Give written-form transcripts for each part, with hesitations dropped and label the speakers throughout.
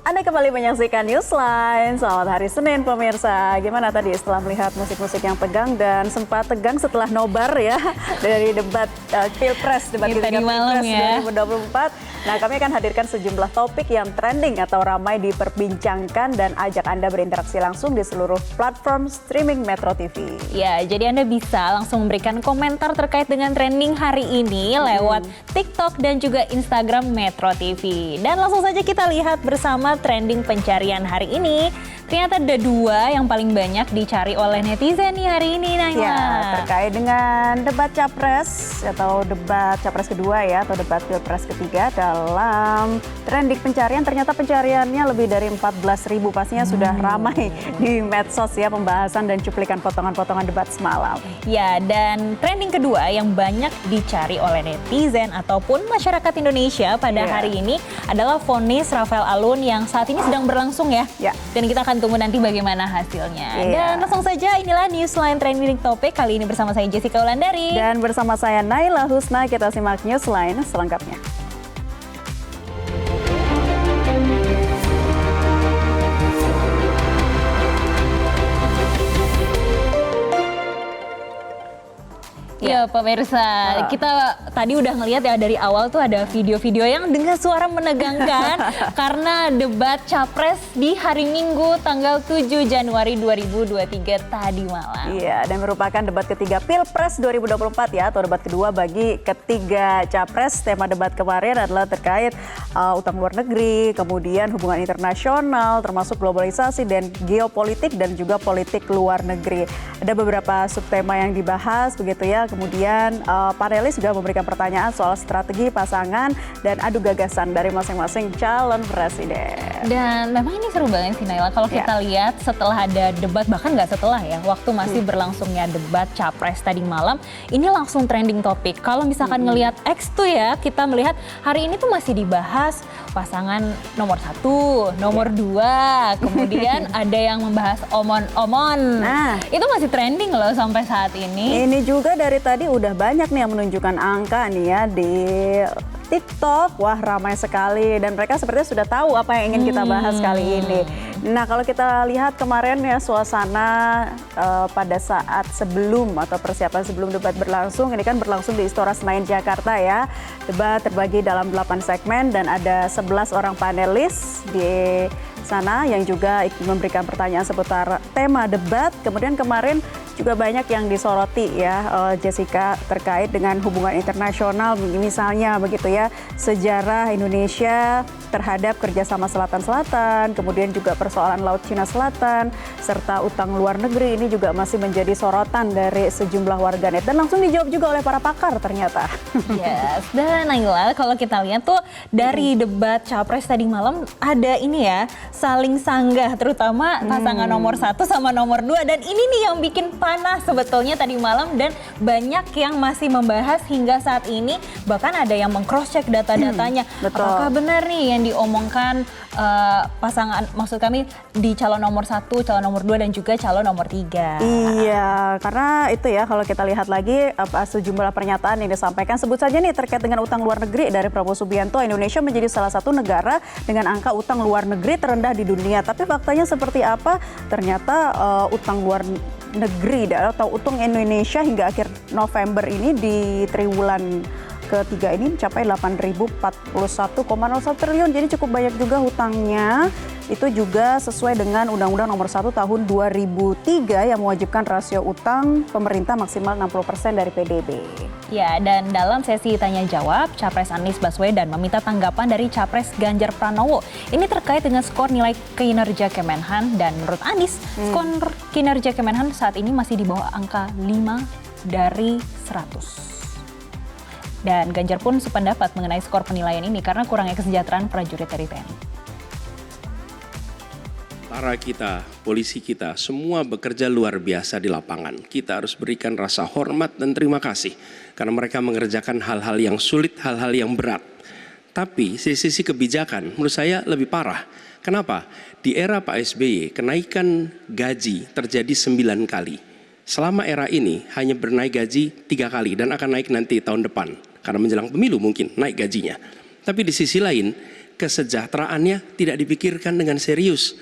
Speaker 1: Anda kembali menyaksikan Newsline. Selamat hari Senin pemirsa. Gimana tadi setelah melihat musik-musik yang tegang dan sempat tegang setelah nobar ya dari debat Pilpres, debat ketiga Pilpres ya. 2024. Nah, kami akan hadirkan sejumlah topik yang trending atau ramai diperbincangkan dan ajak Anda berinteraksi langsung di seluruh platform streaming Metro TV.
Speaker 2: Ya, jadi Anda bisa langsung memberikan komentar terkait dengan trending hari ini lewat TikTok dan juga Instagram Metro TV. Dan langsung saja kita lihat bersama trending pencarian hari ini. Ternyata ada dua yang paling banyak dicari oleh netizen nih hari ini, Naila.
Speaker 1: Ya, terkait dengan debat Capres atau debat Capres kedua ya, atau debat Pilpres ketiga dalam trending pencarian. Ternyata pencariannya lebih dari 14.000, pastinya sudah ramai di medsos ya pembahasan dan cuplikan potongan-potongan debat semalam.
Speaker 2: Ya, dan trending kedua yang banyak dicari oleh netizen ataupun masyarakat Indonesia pada hari ini adalah vonis Rafael Alun yang saat ini sedang berlangsung ya. Dan kita akan tunggu nanti bagaimana hasilnya. Dan langsung saja inilah Newsline Trending Topic kali ini bersama saya Jessica Wulandari.
Speaker 1: Dan bersama saya Naila Husna, kita simak Newsline selengkapnya.
Speaker 2: Ya pemirsa, kita tadi udah ngelihat ya dari awal tuh ada video-video yang dengan suara menegangkan karena debat Capres di hari Minggu tanggal 7 Januari 2023 tadi malam.
Speaker 1: Iya, dan merupakan debat ketiga Pilpres 2024 ya, atau debat kedua bagi ketiga Capres. Tema debat kemarin adalah terkait utang luar negeri, kemudian hubungan internasional, termasuk globalisasi dan geopolitik dan juga politik luar negeri. Ada beberapa subtema yang dibahas begitu ya. Kemudian panelis juga memberikan pertanyaan soal strategi pasangan dan adu gagasan dari masing-masing calon presiden.
Speaker 2: Dan memang ini seru banget sih Naila, kalau kita lihat setelah ada debat, bahkan nggak setelah ya, waktu masih berlangsungnya debat Capres tadi malam, ini langsung trending topik. Kalau misalkan ngelihat X tuh ya, kita melihat hari ini tuh masih dibahas pasangan nomor 1, nomor 2, kemudian ada yang membahas omon-omon. Nah, itu masih trending loh sampai saat ini.
Speaker 1: Ini juga dari tadi udah banyak nih yang menunjukkan angka nih ya di TikTok. Wah, ramai sekali dan mereka sepertinya sudah tahu apa yang ingin kita bahas kali ini. Nah, kalau kita lihat kemarin ya suasana pada saat sebelum atau persiapan sebelum debat berlangsung, ini kan berlangsung di Istora Senayan Jakarta ya. Debat terbagi dalam 8 segmen dan ada 11 orang panelis di sana yang juga memberikan pertanyaan seputar tema debat. Kemudian kemarin juga banyak yang disoroti ya Jessica terkait dengan hubungan internasional misalnya begitu ya, sejarah Indonesia terhadap kerjasama Selatan-Selatan, kemudian juga persoalan Laut Cina Selatan, serta utang luar negeri ini juga masih menjadi sorotan dari sejumlah warganet dan langsung dijawab juga oleh para pakar ternyata.
Speaker 2: Yes, dan Naila kalau kita lihat tuh dari debat Capres tadi malam ada ini ya, saling sanggah terutama pasangan nomor 1 sama nomor 2 dan ini nih yang bikin panas sebetulnya tadi malam dan banyak yang masih membahas hingga saat ini, bahkan ada yang meng-cross-check data-datanya. Apakah benar nih yang diomongkan pasangan, maksud kami di calon nomor 1, calon nomor 2 dan juga calon nomor 3.
Speaker 1: Iya, karena itu ya kalau kita lihat lagi sejumlah pernyataan yang disampaikan, sebut saja nih terkait dengan utang luar negeri dari Prabowo Subianto, Indonesia menjadi salah satu negara dengan angka utang luar negeri terendah di dunia. Tapi faktanya seperti apa? Ternyata utang luar negeri atau utang Indonesia hingga akhir November ini di triwulan ketiga ini mencapai 8.041,01 triliun. Jadi cukup banyak juga hutangnya. Itu juga sesuai dengan Undang-Undang Nomor 1 Tahun 2003 yang mewajibkan rasio utang pemerintah maksimal 60% dari PDB.
Speaker 2: Ya, dan dalam sesi tanya jawab, Capres Anies Baswedan meminta tanggapan dari Capres Ganjar Pranowo. Ini terkait dengan skor nilai kinerja Kemenhan dan menurut Anies, skor kinerja Kemenhan saat ini masih di bawah angka 5 dari 100. Dan Ganjar pun sependapat mengenai skor penilaian ini karena kurangnya kesejahteraan prajurit dari TNI.
Speaker 3: Tentara kita, polisi kita, semua bekerja luar biasa di lapangan. Kita harus berikan rasa hormat dan terima kasih karena mereka mengerjakan hal-hal yang sulit, hal-hal yang berat. Tapi sisi kebijakan menurut saya lebih parah. Kenapa? Di era Pak SBY, kenaikan gaji terjadi 9 kali. Selama era ini hanya bernaik gaji 3 kali dan akan naik nanti tahun depan. Karena menjelang pemilu mungkin naik gajinya. Tapi di sisi lain, kesejahteraannya tidak dipikirkan dengan serius.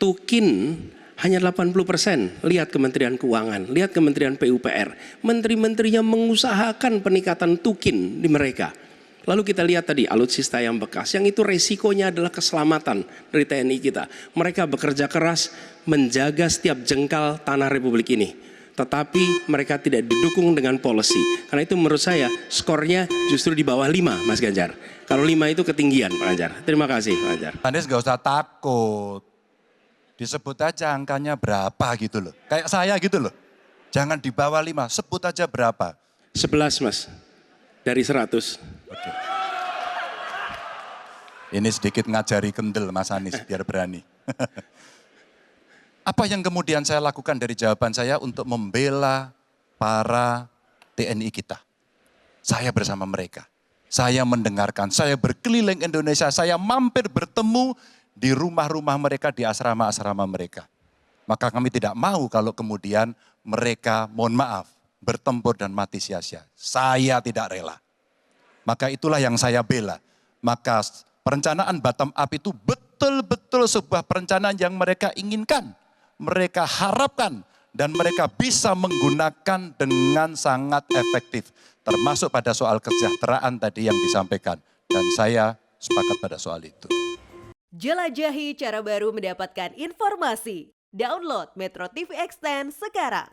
Speaker 3: Tukin hanya 80%. Lihat Kementerian Keuangan, lihat Kementerian PUPR. Menteri-menterinya mengusahakan peningkatan tukin di mereka. Lalu kita lihat tadi alutsista yang bekas, yang itu resikonya adalah keselamatan dari TNI kita. Mereka bekerja keras menjaga setiap jengkal tanah Republik ini. Tetapi mereka tidak didukung dengan policy. Karena itu menurut saya skornya justru di bawah 5, Mas Ganjar. Kalau 5 itu ketinggian, Pak Ganjar. Terima kasih, Pak Ganjar.
Speaker 4: Anies gak usah takut. Disebut aja angkanya berapa gitu loh. Kayak saya gitu loh. Jangan di bawah 5, sebut aja berapa.
Speaker 3: 11, Mas. Dari 100.
Speaker 4: Oke. Ini sedikit ngajari kendel Mas Anies biar berani. Apa yang kemudian saya lakukan dari jawaban saya untuk membela para TNI kita? Saya bersama mereka. Saya mendengarkan, saya berkeliling Indonesia, saya mampir bertemu di rumah-rumah mereka, di asrama-asrama mereka. Maka kami tidak mau kalau kemudian mereka, mohon maaf, bertempur dan mati sia-sia. Saya tidak rela. Maka itulah yang saya bela. Maka perencanaan bottom up itu betul-betul sebuah perencanaan yang mereka inginkan. Mereka harapkan dan mereka bisa menggunakan dengan sangat efektif. Termasuk pada soal kesejahteraan tadi yang disampaikan. Dan saya sepakat pada soal itu.
Speaker 5: Jelajahi cara baru mendapatkan informasi. Download Metro TV Extend sekarang.